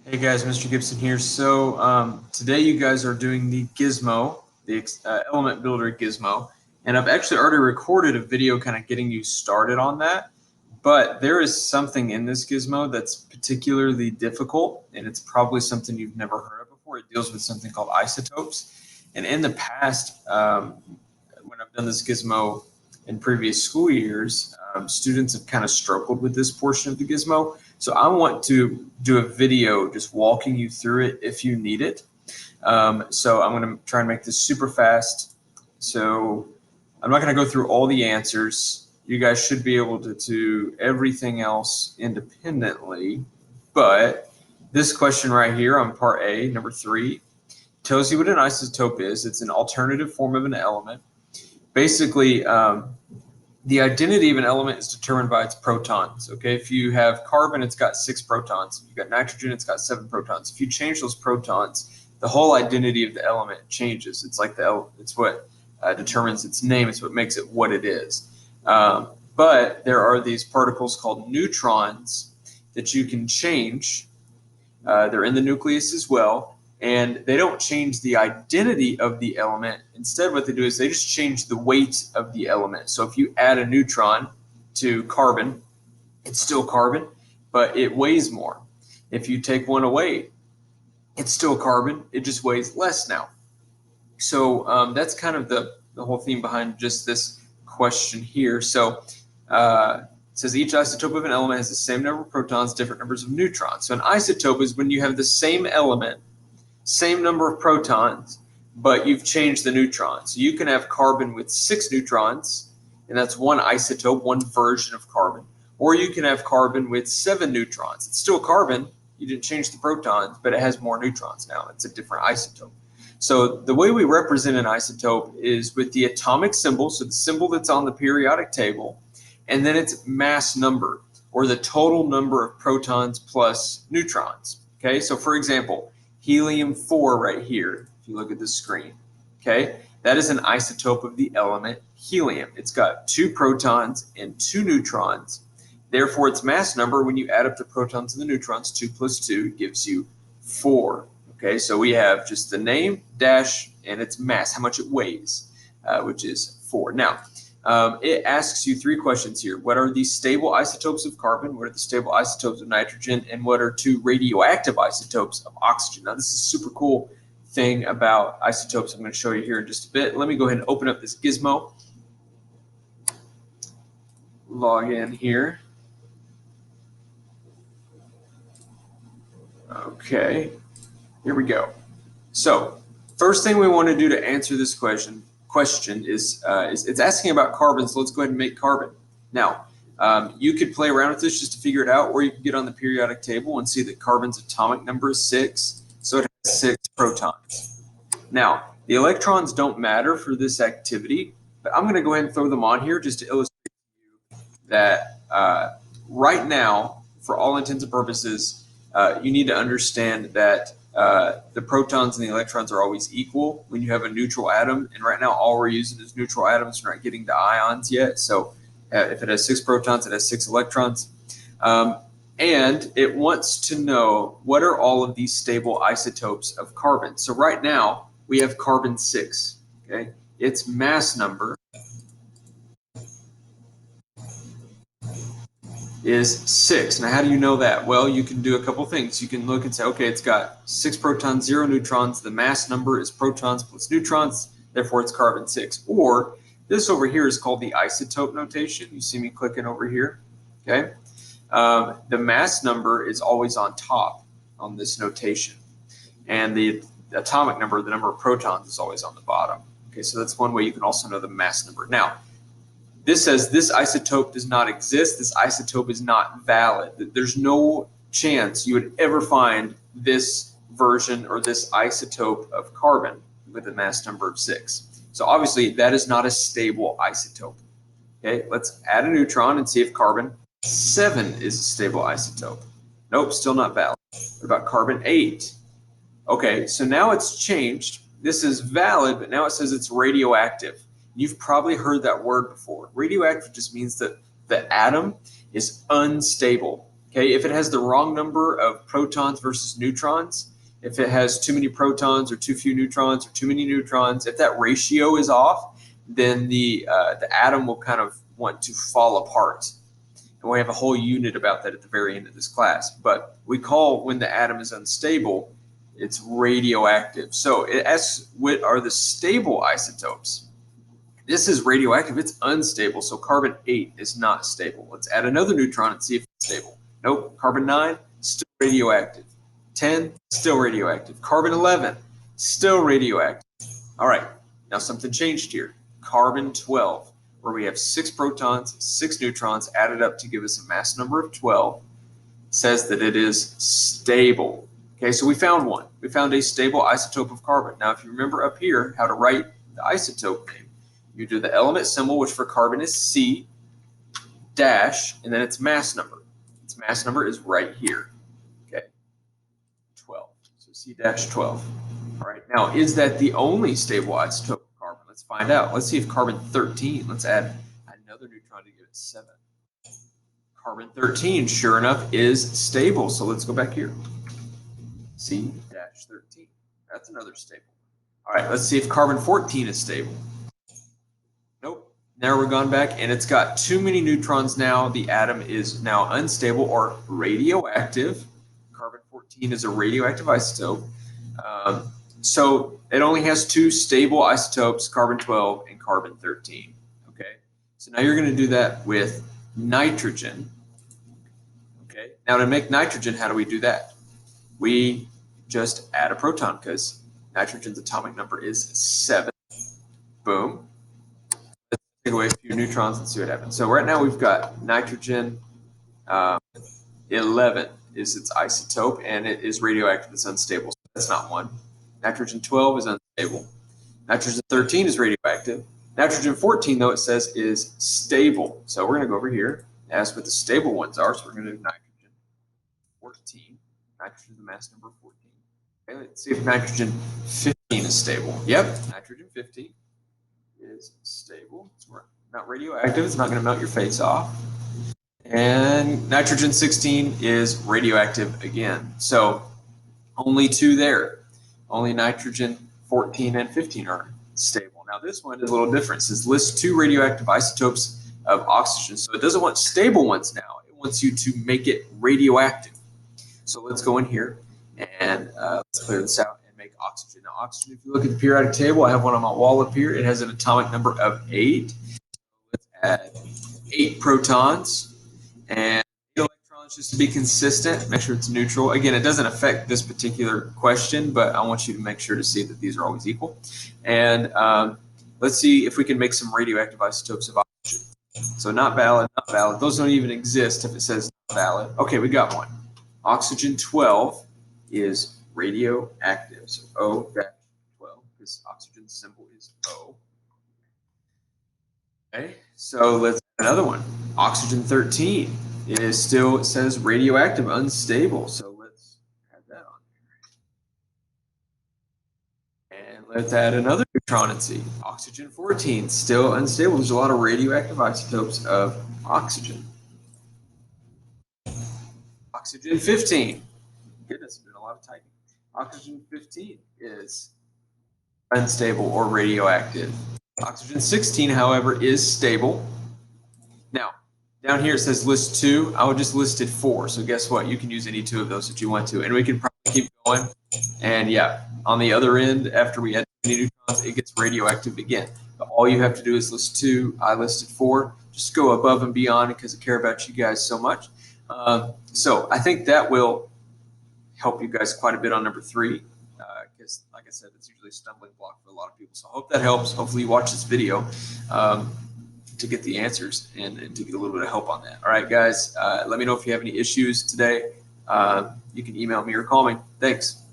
Hey guys, Mr. Gibson here. So today you guys are doing the Gizmo, the Element Builder Gizmo, and I've actually already recorded a video kind of getting you started on that. But there is something in this Gizmo that's particularly difficult, and it's probably something you've never heard of before. It deals with something called isotopes. And in the past, when I've done this Gizmo in previous school years, students have kind of struggled with this portion of the Gizmo. So I want to do a video just walking you through it if you need it. So I'm going to try and make this super fast. So I'm not going to go through all the answers. You guys should be able to do everything else independently. But this question right here on part A, number 3, tells you what an isotope is. It's an alternative form of an element. Basically, the identity of an element is determined by its protons. Okay, if you have carbon, it's got 6 protons. If you've got nitrogen, it's got 7 protons. If you change those protons, the whole identity of the element changes. It's like it's what determines its name. It's what makes it what it is. But there are these particles called neutrons that you can change. They're in the nucleus as well. And they don't change the identity of the element. Instead, what they do is they just change the weight of the element. So if you add a neutron to carbon, it's still carbon, but it weighs more. If you take one away, it's still carbon, it just weighs less now. So that's kind of the whole theme behind just this question here. So it says each isotope of an element has the same number of protons, different numbers of neutrons. So an isotope is when you have the same element, same number of protons, but you've changed the neutrons. So you can have carbon with 6 neutrons, and that's one isotope, one version of carbon. Or you can have carbon with 7 neutrons. It's still carbon, you didn't change the protons, but it has more neutrons now. It's a different isotope. So the way we represent an isotope is with the atomic symbol, so the symbol that's on the periodic table, and then its mass number, or the total number of protons plus neutrons. Okay, so for example, helium-4 right here, if you look at the screen, okay, that is an isotope of the element helium. It's got 2 protons and 2 neutrons. Therefore, its mass number, when you add up the protons and the neutrons, 2 plus 2 gives you 4. Okay, so we have just the name, dash, and its mass, how much it weighs, which is 4. Now, it asks you 3 questions here. What are the stable isotopes of carbon? What are the stable isotopes of nitrogen? And what are 2 radioactive isotopes of oxygen? Now, this is a super cool thing about isotopes I'm going to show you here in just a bit. Let me go ahead and open up this Gizmo. Log in here. Okay, here we go. So, first thing we want to do to answer this question is it's asking about carbon, so let's go ahead and make carbon. Now, you could play around with this just to figure it out, or you can get on the periodic table and see that carbon's atomic number is 6, so it has 6 protons. Now, the electrons don't matter for this activity, but I'm going to go ahead and throw them on here just to illustrate to you that right now, for all intents and purposes, you need to understand that the protons and the electrons are always equal when you have a neutral atom. And right now, all we're using is neutral atoms. We're not getting to ions yet. So if it has 6 protons, it has 6 electrons. And it wants to know what are all of these stable isotopes of carbon. So right now, we have carbon-6. Okay, its mass number is 6. Now, how do you know that? Well, you can do a couple things. You can look and say, okay, it's got 6 protons, 0 neutrons. The mass number is protons plus neutrons. Therefore, it's carbon-6. Or this over here is called the isotope notation. You see me clicking over here. Okay. The mass number is always on top on this notation. And the atomic number, the number of protons, is always on the bottom. Okay, so that's one way you can also know the mass number. Now, this says this isotope does not exist. This isotope is not valid. There's no chance you would ever find this version or this isotope of carbon with a mass number of 6. So obviously that is not a stable isotope. Okay, let's add a neutron and see if carbon-7 is a stable isotope. Nope, still not valid. What about carbon-8? Okay, so now it's changed. This is valid, but now it says it's radioactive. You've probably heard that word before. Radioactive just means that the atom is unstable. Okay, if it has the wrong number of protons versus neutrons, if it has too many protons or too few neutrons or too many neutrons, if that ratio is off, then the atom will kind of want to fall apart. And we have a whole unit about that at the very end of this class. But we call when the atom is unstable, it's radioactive. So it asks, what are the stable isotopes? This is radioactive, it's unstable. So carbon-8 is not stable. Let's add another neutron and see if it's stable. Nope, carbon-9, still radioactive. 10, still radioactive. Carbon-11, still radioactive. All right, now something changed here. Carbon-12, where we have 6 protons, 6 neutrons added up to give us a mass number of 12, says that it is stable. Okay, so we found one. We found a stable isotope of carbon. Now, if you remember up here how to write the isotope name, you do the element symbol, which for carbon is C, dash, and then its mass number. Its mass number is right here. Okay, 12. So C dash 12. All right, now is that the only stable isotope of carbon? Let's find out. Let's see if carbon 13, let's add another neutron to give it 7. Carbon 13, sure enough, is stable. So let's go back here. C-13. That's another stable. All right, let's see if carbon 14 is stable. Nope. Now we're gone back, and it's got too many neutrons now. The atom is now unstable or radioactive. Carbon 14 is a radioactive isotope. So it only has 2 stable isotopes, carbon 12 and carbon 13. Okay, so now you're going to do that with nitrogen. Okay, now to make nitrogen, how do we do that? We just add a proton because nitrogen's atomic number is 7. Boom. Let's take away a few neutrons and see what happens. So right now we've got nitrogen 11 is its isotope, and it is radioactive. It's unstable. So that's not one. Nitrogen 12 is unstable. Nitrogen 13 is radioactive. Nitrogen 14, though, it says is stable. So we're going to go over here and ask what the stable ones are. So we're going to do nitrogen 14. Nitrogen, the mass number 14. Okay, let's see if nitrogen 15 is stable. Yep, nitrogen 15 is stable. It's not radioactive. It's not going to melt your face off. And nitrogen 16 is radioactive again. So only 2 there. Only nitrogen 14 and 15 are stable. Now this one is a little different. It says list 2 radioactive isotopes of oxygen. So it doesn't want stable ones now. It wants you to make it radioactive. So let's go in here and let's clear this out and make oxygen. Now oxygen, if you look at the periodic table, I have one on my wall up here. It has an atomic number of 8. Let's add 8 protons and 8 electrons just to be consistent. Make sure it's neutral. Again, it doesn't affect this particular question, but I want you to make sure to see that these are always equal. And let's see if we can make some radioactive isotopes of oxygen. So not valid, not valid. Those don't even exist if it says not valid. Okay, we got one. Oxygen 12 is radioactive. So O-12, because oxygen's symbol is O. Okay, so let's add another one. Oxygen 13 is still, it says radioactive, unstable. So let's add that on here. And let's add another neutron and see. Oxygen 14, still unstable. There's a lot of radioactive isotopes of oxygen. Oxygen 15. Goodness, been a lot of typing. Oxygen 15 is unstable or radioactive. Oxygen 16, however, is stable. Now, down here it says list 2. I would just listed 4. So guess what? You can use any 2 of those that you want to. And we can probably keep going. And yeah, on the other end, after we add neutrons, it gets radioactive again. But all you have to do is list 2. I listed 4. Just go above and beyond because I care about you guys so much. So I think that will help you guys quite a bit on number 3. Because like I said, it's usually a stumbling block for a lot of people. So I hope that helps. Hopefully you watch this video to get the answers and to get a little bit of help on that. All right, guys, let me know if you have any issues today. You can email me or call me. Thanks.